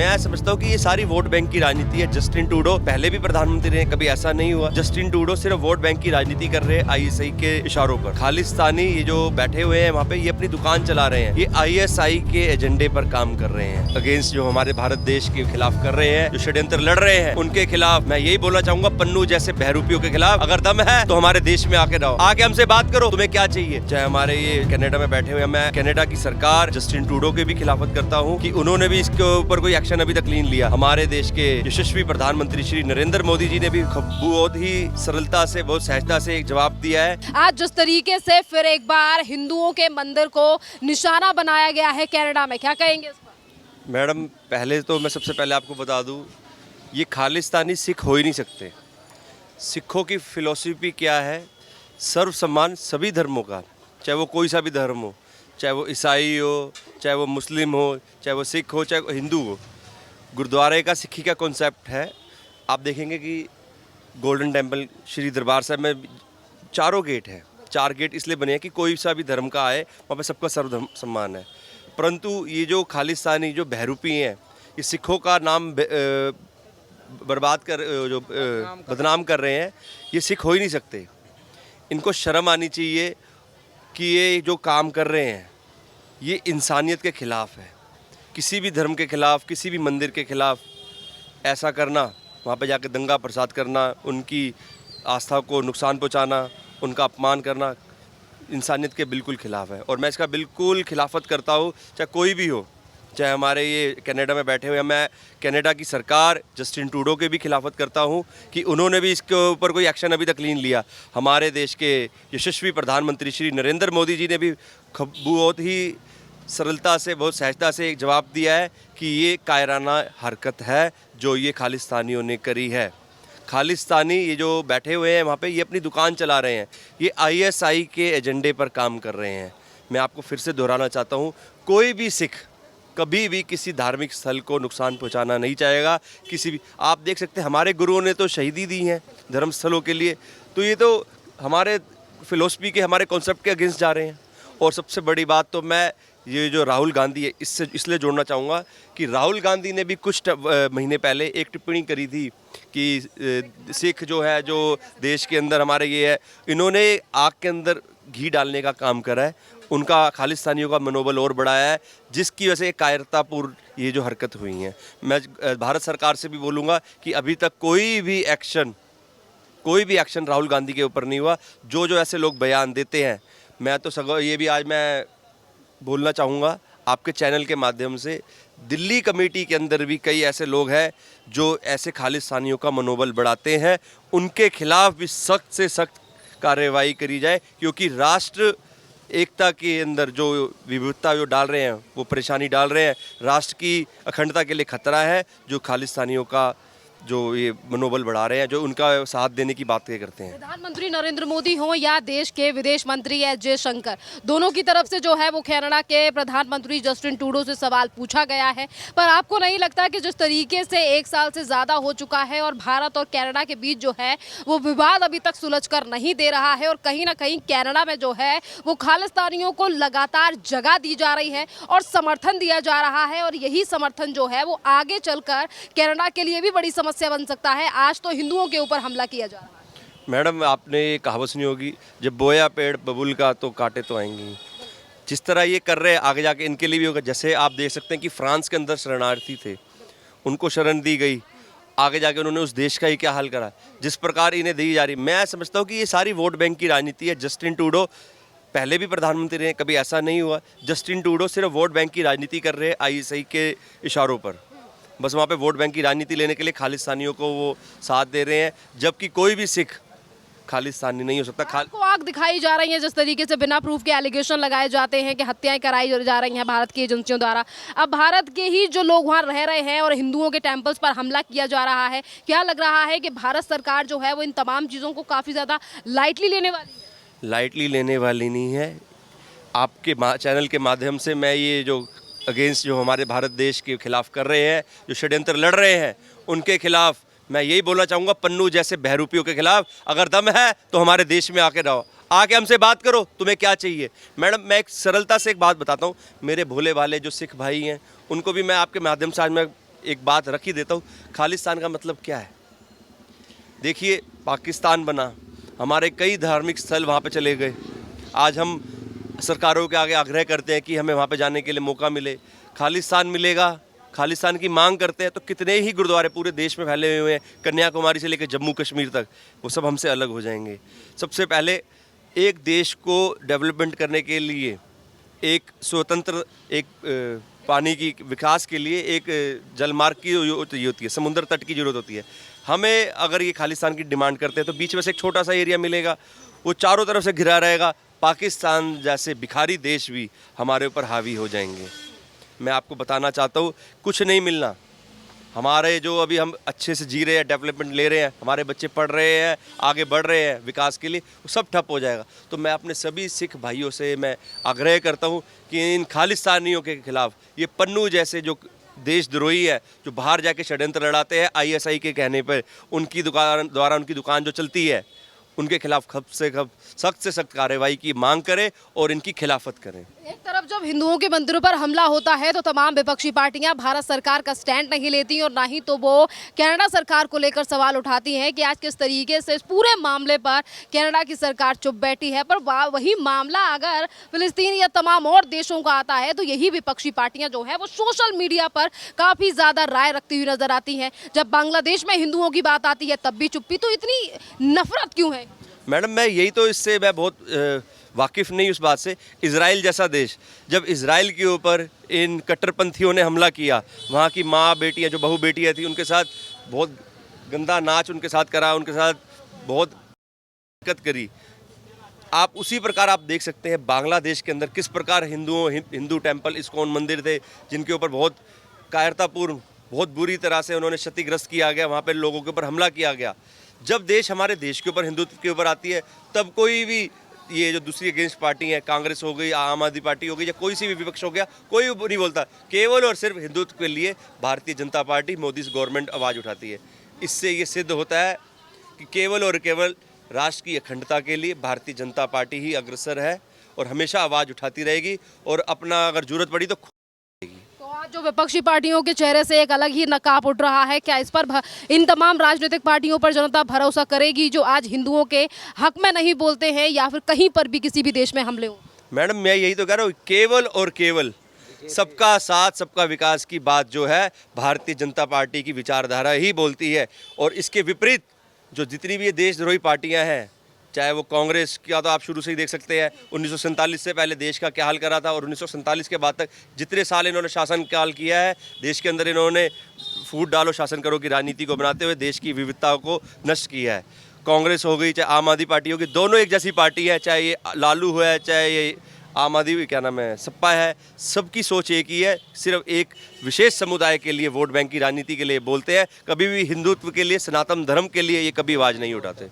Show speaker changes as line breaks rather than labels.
मैं समझता हूँ कि ये सारी वोट बैंक की राजनीति है। जस्टिन ट्रूडो पहले भी प्रधानमंत्री रहे, कभी ऐसा नहीं हुआ। जस्टिन ट्रूडो सिर्फ वोट बैंक की राजनीति कर रहे हैं आईएसआई के इशारों पर। खालिस्तानी ये जो बैठे हुए हैं वहाँ पे, ये अपनी दुकान चला रहे हैं। ये आईएसआई के एजेंडे पर काम कर रहे हैं, अगेंस्ट जो हमारे भारत देश के खिलाफ कर रहे हैं, जो षड्यंत्र लड़ रहे हैं उनके खिलाफ। मैं यही बोलना चाहूंगा पन्नू जैसे बहरूपियों के खिलाफ, अगर दम है तो हमारे देश में आके रहो, आके हमसे बात करो, तुम्हें क्या चाहिए। चाहे हमारे ये कनाडा में बैठे हुए हैं, मैं कनाडा की सरकार जस्टिन ट्रूडो के भी खिलाफत करता हूँ कि उन्होंने भी इसके ऊपर कोई एक्शन अभी तक नहीं लिया। हमारे देश के यशस्वी प्रधानमंत्री श्री नरेंद्र मोदी जी ने भी बहुत ही सरलता से, बहुत सहजता से एक जवाब दिया है।
आज जिस तरीके से फिर एक बार हिंदुओं के मंदिर को निशाना बनाया गया है कनाडा में, क्या कहेंगे इस पर?
मैडम, पहले तो मैं सबसे पहले आपको बता दूं, ये खालिस्तानी सिख हो ही नहीं सकते। सिखों की फिलॉसफी क्या है? सर्व सम्मान सभी धर्मों का, चाहे वो कोई सा भी धर्म हो, चाहे वो ईसाई हो, चाहे वो मुस्लिम हो, चाहे वो सिख हो, चाहे वो हिंदू हो। गुरुद्वारे का सिक्खी का कॉन्सेप्ट है, आप देखेंगे कि गोल्डन टेम्पल श्री दरबार साहब में चारों गेट हैं। 4 गेट इसलिए बने हैं कि कोई सा भी धर्म का आए वहाँ पे सबका सर्व सम्मान है। परंतु ये जो खालिस्तानी जो बहरूपी हैं, ये सिखों का नाम बर्बाद कर जो बदनाम कर रहे हैं, ये सिख हो ही नहीं सकते। इनको शर्म आनी चाहिए कि ये जो काम कर रहे हैं ये इंसानियत के खिलाफ है। किसी भी धर्म के खिलाफ, किसी भी मंदिर के खिलाफ ऐसा करना, वहाँ पे जाके दंगा प्रसाद करना, उनकी आस्था को नुकसान पहुँचाना, उनका अपमान करना इंसानियत के बिल्कुल खिलाफ है। और मैं इसका बिल्कुल खिलाफत करता हूँ, चाहे कोई भी हो। चाहे हमारे ये कनाडा में बैठे हुए हैं, मैं कनाडा की सरकार जस्टिन ट्रूडो के भी खिलाफत करता हूँ कि उन्होंने भी इसके ऊपर कोई एक्शन अभी तक नहीं लिया। हमारे देश के यशस्वी प्रधानमंत्री श्री नरेंद्र मोदी जी ने भी बहुत ही सरलता से, बहुत सहजता से एक जवाब दिया है कि ये कायराना हरकत है जो ये खालिस्तानियों ने करी है। खालिस्तानी ये जो बैठे हुए हैं वहाँ पे, ये अपनी दुकान चला रहे हैं। ये आईएसआई के एजेंडे पर काम कर रहे हैं। मैं आपको फिर से दोहराना चाहता हूँ, कोई भी सिख कभी भी किसी धार्मिक स्थल को नुकसान पहुंचाना नहीं चाहेगा। किसी भी, आप देख सकते हैं हमारे गुरुओं ने तो शहीदी दी हैं धर्म स्थलों के लिए, तो ये तो हमारे फिलोसफी के, हमारे कॉन्सेप्ट के अगेंस्ट जा रहे हैं। और सबसे बड़ी बात तो मैं ये जो राहुल गांधी है, इससे इसलिए जोड़ना चाहूँगा कि राहुल गांधी ने भी कुछ महीने पहले एक टिप्पणी करी थी कि सिख जो है, जो देश के अंदर हमारे ये है, इन्होंने आग के अंदर घी डालने का काम करा है। उनका खालिस्तानियों का मनोबल और बढ़ाया है, जिसकी वजह से कायरतापूर्ण ये जो हरकत हुई हैं। मैं भारत सरकार से भी बोलूँगा कि अभी तक कोई भी एक्शन राहुल गांधी के ऊपर नहीं हुआ। जो ऐसे लोग बयान देते हैं, मैं तो ये भी आज मैं बोलना चाहूँगा आपके चैनल के माध्यम से, दिल्ली कमेटी के अंदर भी कई ऐसे लोग हैं जो ऐसे खालिस्तानियों का मनोबल बढ़ाते हैं। उनके खिलाफ भी सख्त से सख्त कार्रवाई करी जाए, क्योंकि राष्ट्र एकता के अंदर जो विविधता जो डाल रहे हैं, वो परेशानी डाल रहे हैं, राष्ट्र की अखंडता के लिए खतरा है। जो खालिस्तानियों का जो ये मनोबल बढ़ा रहे हैं, जो उनका साथ देने की बातें करते हैं।
प्रधानमंत्री नरेंद्र मोदी हों या देश के विदेश मंत्री एस जयशंकर, दोनों की तरफ से जो है वो कनाडा के प्रधानमंत्री जस्टिन ट्रूडो से सवाल पूछा गया है। पर आपको नहीं लगता कि जिस तरीके से 1 साल से ज़्यादा हो चुका है और भारत और कनाडा के बीच जो है वो विवाद अभी तक सुलझ कर नहीं दे रहा है, और कहीं ना कहीं कनाडा में जो है वो खालिस्तानियों को लगातार जगह दी जा रही है और समर्थन दिया जा रहा है, और यही समर्थन जो है वो आगे चलकर कनाडा के लिए भी बड़ी समस्या बन सकता है। आज तो हिंदुओं के ऊपर हमला किया जा रहा है।
मैडम, आपने ये कहावत सुनी होगी, जब बोया पेड़ बबूल का तो कांटे तो आएंगे। जिस तरह ये कर रहे हैं, आगे जाके इनके लिए भी होगा। जैसे आप देख सकते हैं कि फ्रांस के अंदर शरणार्थी थे, उनको शरण दी गई, आगे जाके उन्होंने उस देश का ही क्या हाल करा। जिस प्रकार इन्हें दी जा रही, मैं समझता हूँ कि ये सारी वोट बैंक की राजनीति है। जस्टिन ट्रूडो पहले भी प्रधानमंत्री रहे, कभी ऐसा नहीं हुआ। जस्टिन ट्रूडो सिर्फ वोट बैंक की राजनीति कर रहे हैं आईएसआई के इशारों पर। बस वहाँ पे वोट बैंक की राजनीति लेने के लिए खालिस्तानियों को वो साथ दे रहे हैं, जबकि कोई भी सिख खालिस्तानी नहीं हो सकता।
आपको आग दिखाई जा रही है जिस तरीके से बिना प्रूफ के एलिगेशन लगाए जाते हैं कि हत्याएं कराई जा रही हैं भारत की एजेंसियों द्वारा। अब भारत के ही जो लोग वहाँ रह रहे हैं और हिंदुओं के टेम्पल्स पर हमला किया जा रहा है, क्या लग रहा है कि भारत सरकार जो है वो इन तमाम चीज़ों को काफ़ी ज़्यादा लाइटली लेने वाली है? लाइटली लेने वाली नहीं है। आपके चैनल के माध्यम से मैं ये जो अगेंस्ट जो हमारे भारत देश के खिलाफ कर रहे हैं, जो षड्यंत्र लड़ रहे हैं, उनके खिलाफ मैं यही बोलना चाहूँगा, पन्नू जैसे बहरूपियों के खिलाफ अगर दम है तो हमारे देश में आके रहो, आके हमसे बात करो, तुम्हें क्या चाहिए। मैडम, मैं एक सरलता से एक बात बताता हूँ, मेरे भोले भाले जो सिख भाई हैं, उनको भी मैं आपके माध्यम से आज मैं
एक बात रख ही देता हूँ, खालिस्तान का मतलब क्या है। देखिए, पाकिस्तान बना, हमारे कई धार्मिक स्थल वहाँ पे चले गए। आज हम सरकारों के आगे आग्रह करते हैं कि हमें वहाँ पे जाने के लिए मौका मिले। खालिस्तान मिलेगा, खालिस्तान की मांग करते हैं तो कितने ही गुरुद्वारे पूरे देश में फैले हुए हैं, कन्याकुमारी से लेकर जम्मू कश्मीर तक, वो सब हमसे अलग हो जाएंगे। सबसे पहले एक देश को डेवलपमेंट करने के लिए, एक स्वतंत्र, एक पानी की विकास के लिए एक जलमार्ग की जरूरत होती है, समुद्र तट की जरूरत होती है। हमें अगर ये खालिस्तान की डिमांड करते हैं तो बीच में से एक छोटा सा एरिया मिलेगा, वो चारों तरफ से घिरा रहेगा। पाकिस्तान जैसे भिखारी देश भी हमारे ऊपर हावी हो जाएंगे। मैं आपको बताना चाहता हूँ, कुछ नहीं मिलना। हमारे जो अभी हम अच्छे से जी रहे हैं, डेवलपमेंट ले रहे हैं, हमारे बच्चे पढ़ रहे हैं, आगे बढ़ रहे हैं विकास के लिए, वो सब ठप हो जाएगा। तो मैं अपने सभी सिख भाइयों से मैं आग्रह करता हूँ कि इन खालिस्तानियों के खिलाफ, ये पन्नू जैसे जो देशद्रोही है, जो बाहर जाके षड्यंत्र लड़ाते हैं आईएसआई के कहने पर, उनकी दुकान जो चलती है, उनके खिलाफ सख्त से सख्त कार्रवाई की मांग करें और इनकी खिलाफत करें।
एक तरफ जब हिंदुओं के मंदिरों पर हमला होता है तो तमाम विपक्षी पार्टियां भारत सरकार का स्टैंड नहीं लेती और ना ही तो वो कनाडा सरकार को लेकर सवाल उठाती हैं कि आज किस तरीके से इस पूरे मामले पर कनाडा की सरकार चुप बैठी है। पर वही मामला अगर फिलिस्तीन या तमाम और देशों का आता है तो यही विपक्षी पार्टियां जो है वो सोशल मीडिया पर काफ़ी ज़्यादा राय रखती हुई नजर आती हैं। जब बांग्लादेश में हिंदुओं की बात आती है तब भी चुप्पी, तो इतनी नफरत क्यों है?
मैडम, मैं यही तो, इससे मैं बहुत वाकिफ़ नहीं उस बात से। इज़राइल जैसा देश, जब इज़राइल के ऊपर इन कट्टरपंथियों ने हमला किया, वहाँ की माँ बेटियाँ, जो बहू बेटियाँ थी, उनके साथ बहुत गंदा नाच उनके साथ करा, उनके साथ बहुत हरकत करी। आप उसी प्रकार आप देख सकते हैं बांग्लादेश के अंदर किस प्रकार हिंदू टेम्पल, इस्कॉन मंदिर थे, जिनके ऊपर बहुत कायरतापूर्ण, बहुत बुरी तरह से उन्होंने क्षतिग्रस्त किया गया, वहाँ पर लोगों के ऊपर हमला किया गया। जब देश हमारे देश के ऊपर, हिंदुत्व के ऊपर आती है, तब कोई भी ये जो दूसरी अगेंस्ट पार्टी है, कांग्रेस हो गई, आम आदमी पार्टी हो गई, या कोई सी भी विपक्ष हो गया, कोई नहीं बोलता। केवल और सिर्फ हिंदुत्व के लिए भारतीय जनता पार्टी, मोदी गवर्नमेंट आवाज़ उठाती है। इससे ये सिद्ध होता है कि केवल और केवल राष्ट्र की अखंडता के लिए भारतीय जनता पार्टी ही अग्रसर है और हमेशा आवाज़ उठाती रहेगी, और अपना अगर जरूरत पड़ी तो
आज जो विपक्षी पार्टियों के चेहरे से एक अलग ही नकाब उठ रहा है, क्या इस पर इन तमाम राजनीतिक पार्टियों पर जनता भरोसा करेगी जो आज हिंदुओं के हक में नहीं बोलते हैं या फिर कहीं पर भी किसी भी देश में हमले हो?
मैडम, मैं यही तो कह रहा हूँ, केवल और केवल सबका साथ, सबका विकास की बात जो है भारतीय जनता पार्टी की विचारधारा ही बोलती है। और इसके विपरीत जो जितनी भी ये देशद्रोही पार्टियां हैं, चाहे वो कांग्रेस का, तो आप शुरू से ही देख सकते हैं 1947 से पहले देश का क्या हाल करा था, और 1947 के बाद तक जितने साल इन्होंने शासन काल किया है देश के अंदर, इन्होंने फूट डालो शासन करो की राजनीति को बनाते हुए देश की विविधताओं को नष्ट किया है। कांग्रेस हो गई, चाहे आम आदमी पार्टी होगी, दोनों एक जैसी पार्टी है, चाहे ये लालू है, चाहे ये आम आदमी क्या नाम है सपा है, सबकी सोच एक ही है, सिर्फ एक विशेष समुदाय के लिए, वोट बैंक की राजनीति के लिए बोलते हैं। कभी भी हिंदुत्व के लिए, सनातन धर्म के लिए ये कभी आवाज़ नहीं उठाते।